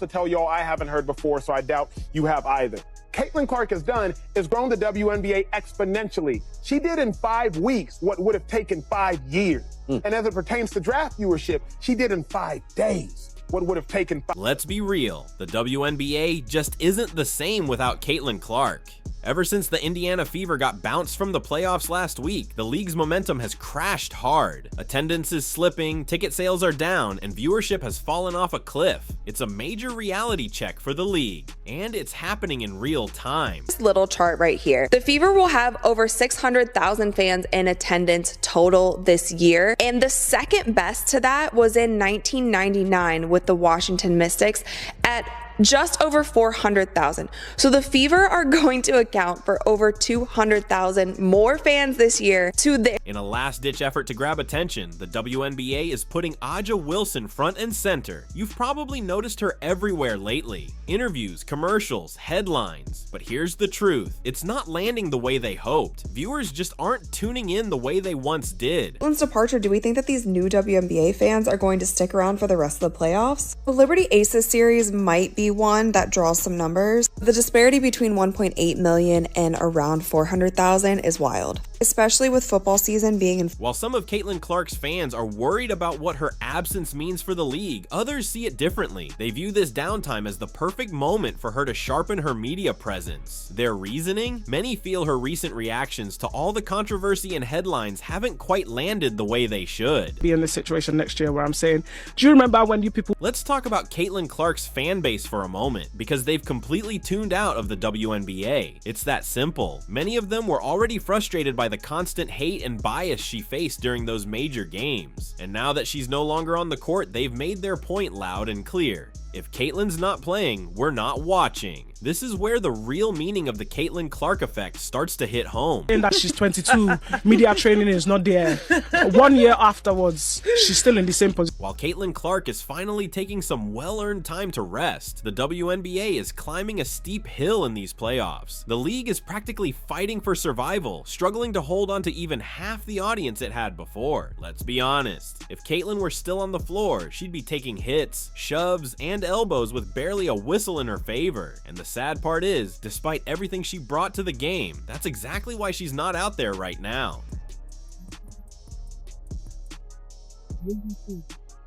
to tell y'all I haven't heard before, so I doubt you have either. Caitlin Clark has done is grown the WNBA exponentially. She did in 5 weeks what would have taken 5 years. And as it pertains to draft viewership, she did in 5 days what would have taken 5. Let's be real, the WNBA just isn't the same without Caitlin Clark. Ever since the Indiana Fever got bounced from the playoffs last week, the league's momentum has crashed hard. Attendance is slipping, ticket sales are down, and viewership has fallen off a cliff. It's a major reality check for the league, and it's happening in real time. This little chart right here. The Fever will have over 600,000 fans in attendance total this year, and the second best to that was in 1999 with the Washington Mystics at just over 400,000. So the Fever are going to account for over 200,000 more fans this year to their. In a last-ditch effort to grab attention, the WNBA is putting Aja Wilson front and center. You've probably noticed her everywhere lately. Interviews, commercials, headlines. But here's the truth. It's not landing the way they hoped. Viewers just aren't tuning in the way they once did. Caitlin's departure, do we think that these new WNBA fans are going to stick around for the rest of the playoffs? The Liberty Aces series might be one that draws some numbers. The disparity between 1.8 million and around 400,000 is wild, especially with football season being in. While some of Caitlin Clark's fans are worried about what her absence means for the league, others see it differently. They view this downtime as the perfect moment for her to sharpen her media presence. Their reasoning? Many feel her recent reactions to all the controversy and headlines haven't quite landed the way they should. Be in this situation next year where I'm saying, do you remember when you people. Let's talk about Caitlin Clark's fan base for a moment, because they've completely tuned out of the WNBA. It's that simple. Many of them were already frustrated by the constant hate and bias she faced during those major games. And now that she's no longer on the court, they've made their point loud and clear. If Caitlin's not playing, we're not watching. This is where the real meaning of the Caitlin Clark effect starts to hit home. In that she's 22, media training is not there. 1 year afterwards, she's still in the same position. While Caitlin Clark is finally taking some well-earned time to rest, the WNBA is climbing a steep hill in these playoffs. The league is practically fighting for survival, struggling to hold on to even half the audience it had before. Let's be honest, if Caitlin were still on the floor, she'd be taking hits, shoves, and elbows with barely a whistle in her favor. And the sad part is, despite everything she brought to the game, that's exactly why she's not out there right now.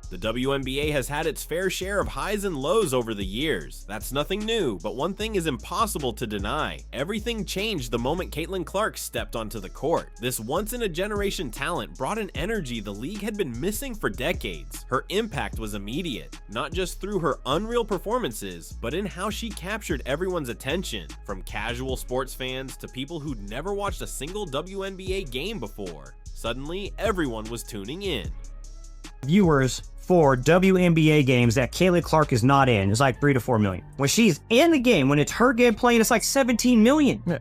The WNBA has had its fair share of highs and lows over the years. That's nothing new, but one thing is impossible to deny. Everything changed the moment Caitlin Clark stepped onto the court. This once-in-a-generation talent brought an energy the league had been missing for decades. Her impact was immediate, not just through her unreal performances, but in how she captured everyone's attention, from casual sports fans to people who'd never watched a single WNBA game before. Suddenly, everyone was tuning in. Viewers for WNBA games that Caitlin Clark is not in is like 3 to 4 million. When she's in the game, when it's her game playing, it's like 17 million. Yeah.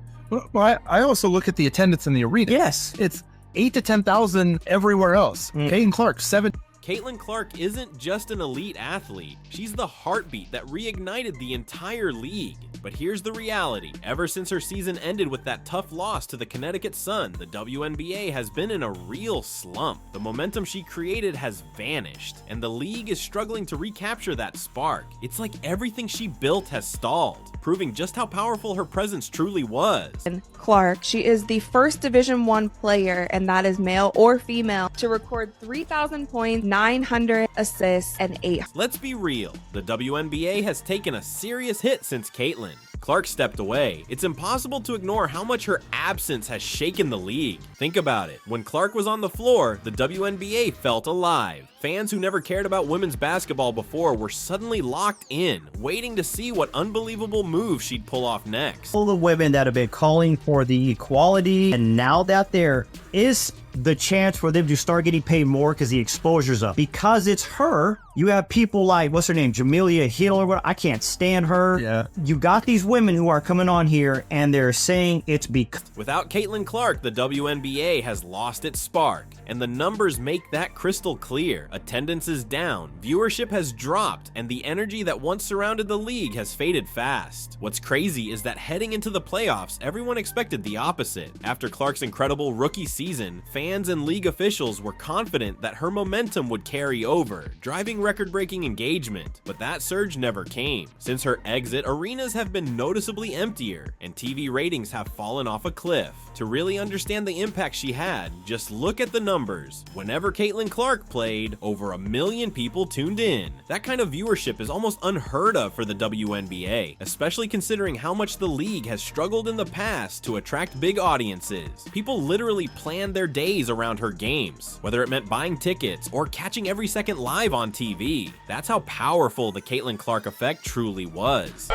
Well, I also look at the attendance in the arena. Yes. It's 8 to 10,000 everywhere else. Caitlin Clark, 7. Caitlin Clark isn't just an elite athlete, she's the heartbeat that reignited the entire league. But here's the reality, ever since her season ended with that tough loss to the Connecticut Sun, the WNBA has been in a real slump. The momentum she created has vanished, and the league is struggling to recapture that spark. It's like everything she built has stalled, proving just how powerful her presence truly was. Clark, she is the first Division I player, and that is male or female, to record 3,000 points, 900 assists, and 8. Let's be real, the WNBA has taken a serious hit since Caitlin. Clark stepped away. It's impossible to ignore how much her absence has shaken the league. Think about it. When Clark was on the floor, the WNBA felt alive. Fans who never cared about women's basketball before were suddenly locked in, waiting to see what unbelievable move she'd pull off next. All the women that have been calling for the equality, and now that there is the chance for them to start getting paid more because the exposure's up. Because it's her, you have people like, what's her name, Jamelia Hill or what? I can't stand her. Yeah. You got these women who are coming on here and they're saying it's because. Without Caitlin Clark, the WNBA has lost its spark, and the numbers make that crystal clear. Attendance is down, viewership has dropped, and the energy that once surrounded the league has faded fast. What's crazy is that heading into the playoffs, everyone expected the opposite. After Clark's incredible rookie season, fans and league officials were confident that her momentum would carry over, driving record-breaking engagement, but that surge never came. Since her exit, arenas have been noticeably emptier, and TV ratings have fallen off a cliff. To really understand the impact she had, just look at the numbers. Whenever Caitlin Clark played, over 1 million people tuned in. That kind of viewership is almost unheard of for the WNBA, especially considering how much the league has struggled in the past to attract big audiences. People literally planned their days around her games, whether it meant buying tickets or catching every second live on TV. That's how powerful the Caitlin Clark effect truly was.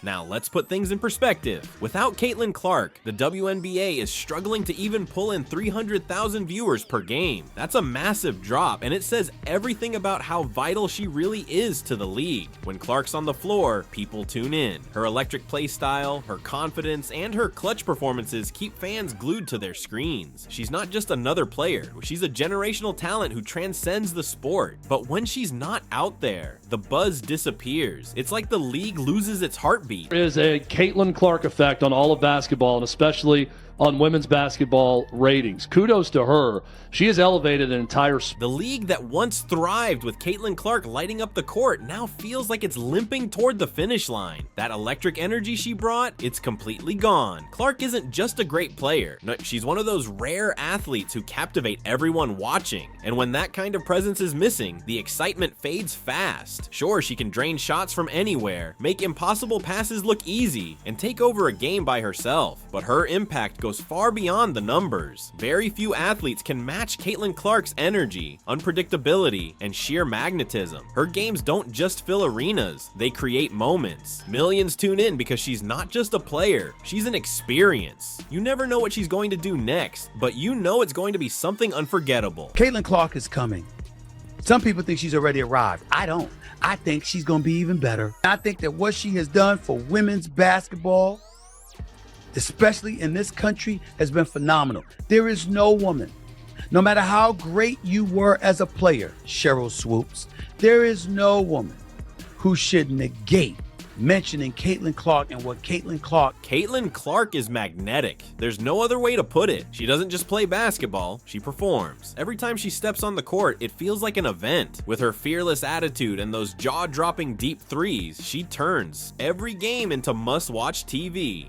Now let's put things in perspective. Without Caitlin Clark, the WNBA is struggling to even pull in 300,000 viewers per game. That's a massive drop, and it says everything about how vital she really is to the league. When Clark's on the floor, people tune in. Her electric play style, her confidence, and her clutch performances keep fans glued to their screens. She's not just another player, she's a generational talent who transcends the sport. But when she's not out there, the buzz disappears. It's like the league loses its heartbeat. There is a Caitlin Clark effect on all of basketball, and especially on women's basketball ratings. Kudos to her. She has elevated an entire sport. The league that once thrived with Caitlin Clark lighting up the court now feels like it's limping toward the finish line. That electric energy she brought, it's completely gone. Clark isn't just a great player. No, she's one of those rare athletes who captivate everyone watching. And when that kind of presence is missing, the excitement fades fast. Sure, she can drain shots from anywhere, make impossible passes look easy, and take over a game by herself. But her impact goes far beyond the numbers. Very few athletes can match Caitlin Clark's energy, unpredictability, and sheer magnetism. Her games don't just fill arenas, they create moments. Millions tune in because she's not just a player, she's an experience. You never know what she's going to do next, but you know it's going to be something unforgettable. Caitlin Clark is coming. Some people think she's already arrived. I don't. I think she's going to be even better. I think that what she has done for women's basketball, especially in this country, has been phenomenal. There is no woman, no matter how great you were as a player, Cheryl Swoops, there is no woman who should negate mentioning Caitlin Clark and what Caitlin Clark is magnetic. There's no other way to put it. She doesn't just play basketball, she performs. Every time she steps on the court, it feels like an event. With her fearless attitude and those jaw-dropping deep threes, she turns every game into must-watch TV.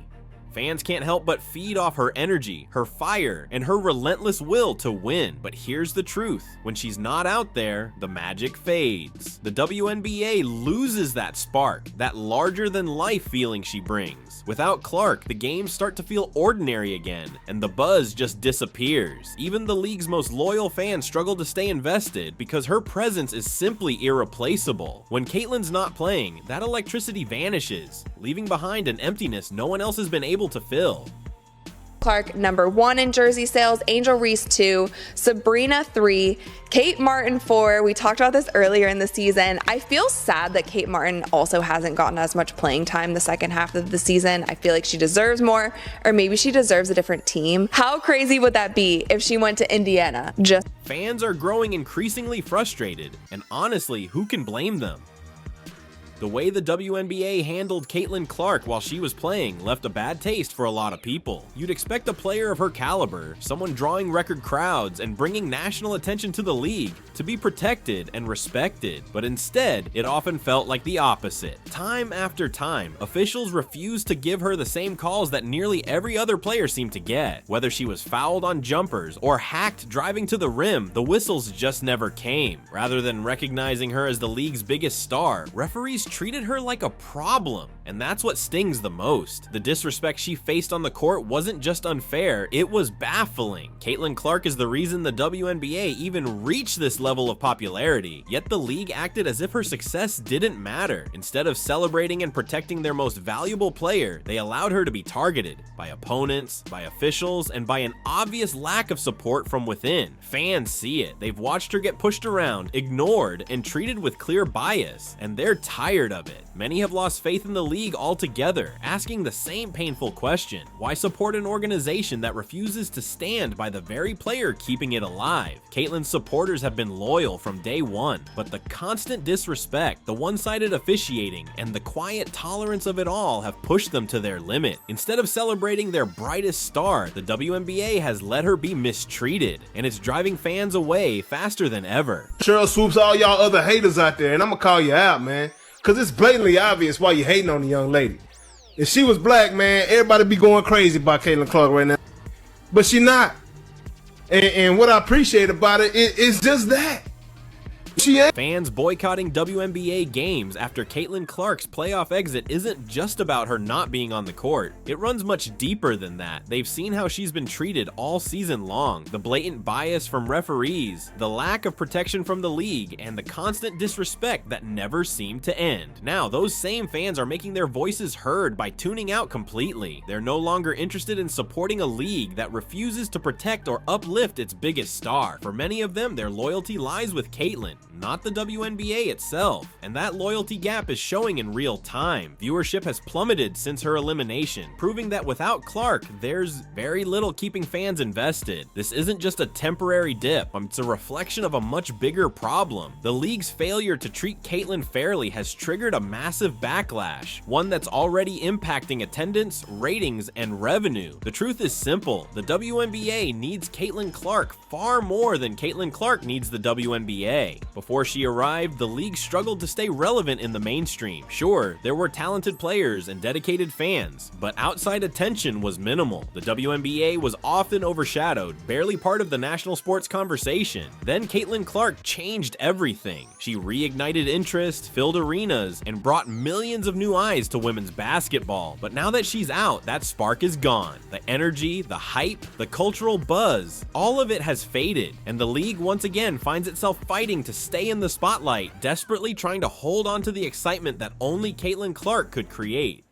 Fans can't help but feed off her energy, her fire, and her relentless will to win. But here's the truth. When she's not out there, the magic fades. The WNBA loses that spark, that larger-than-life feeling she brings. Without Clark, the games start to feel ordinary again, and the buzz just disappears. Even the league's most loyal fans struggle to stay invested because her presence is simply irreplaceable. When Caitlin's not playing, that electricity vanishes, leaving behind an emptiness no one else has been able to fill. Clark #1 in jersey sales, Angel Reese 2, Sabrina 3, Kate Martin 4. We talked about this earlier in the season. I feel sad that Kate Martin also hasn't gotten as much playing time the second half of the season. I feel like she deserves more, or maybe she deserves a different team. How crazy would that be if she went to Indiana? Fans are growing increasingly frustrated, and honestly, who can blame them? The way the WNBA handled Caitlin Clark while she was playing left a bad taste for a lot of people. You'd expect a player of her caliber, someone drawing record crowds and bringing national attention to the league, to be protected and respected, but instead, it often felt like the opposite. Time after time, officials refused to give her the same calls that nearly every other player seemed to get. Whether she was fouled on jumpers or hacked driving to the rim, the whistles just never came. Rather than recognizing her as the league's biggest star, referees treated her like a problem, and that's what stings the most. The disrespect she faced on the court wasn't just unfair, it was baffling. Caitlin Clark is the reason the WNBA even reached this level of popularity, yet the league acted as if her success didn't matter. Instead of celebrating and protecting their most valuable player, they allowed her to be targeted by opponents, by officials, and by an obvious lack of support from within. Fans see it. They've watched her get pushed around, ignored, and treated with clear bias, and they're tired tired of it. Many have lost faith in the league altogether, asking the same painful question: why support an organization that refuses to stand by the very player keeping it alive? Caitlyn's supporters have been loyal from day one, but the constant disrespect, the one-sided officiating, and the quiet tolerance of it all have pushed them to their limit. Instead of celebrating their brightest star, the WNBA has let her be mistreated, and it's driving fans away faster than ever. Cheryl Swoops, all y'all other haters out there, and I'm gonna call you out, man. Cause it's blatantly obvious why you hating on the young lady. If she was black, man, everybody be going crazy about Caitlin Clark right now. But she not. And what I appreciate about it is just that. She ain't. Fans boycotting WNBA games after Caitlin Clark's playoff exit isn't just about her not being on the court. It runs much deeper than that. They've seen how she's been treated all season long, the blatant bias from referees, the lack of protection from the league, and the constant disrespect that never seemed to end. Now, those same fans are making their voices heard by tuning out completely. They're no longer interested in supporting a league that refuses to protect or uplift its biggest star. For many of them, their loyalty lies with Caitlin, not the WNBA itself, and that loyalty gap is showing in real time. Viewership has plummeted since her elimination, proving that without Clark, there's very little keeping fans invested. This isn't just a temporary dip, it's a reflection of a much bigger problem. The league's failure to treat Caitlin fairly has triggered a massive backlash, one that's already impacting attendance, ratings, and revenue. The truth is simple: the WNBA needs Caitlin Clark far more than Caitlin Clark needs the WNBA. Before she arrived, the league struggled to stay relevant in the mainstream. Sure, there were talented players and dedicated fans, but outside attention was minimal. The WNBA was often overshadowed, barely part of the national sports conversation. Then Caitlin Clark changed everything. She reignited interest, filled arenas, and brought millions of new eyes to women's basketball. But now that she's out, that spark is gone. The energy, the hype, the cultural buzz, all of it has faded, and the league once again finds itself fighting to stay in the spotlight, desperately trying to hold on to the excitement that only Caitlin Clark could create.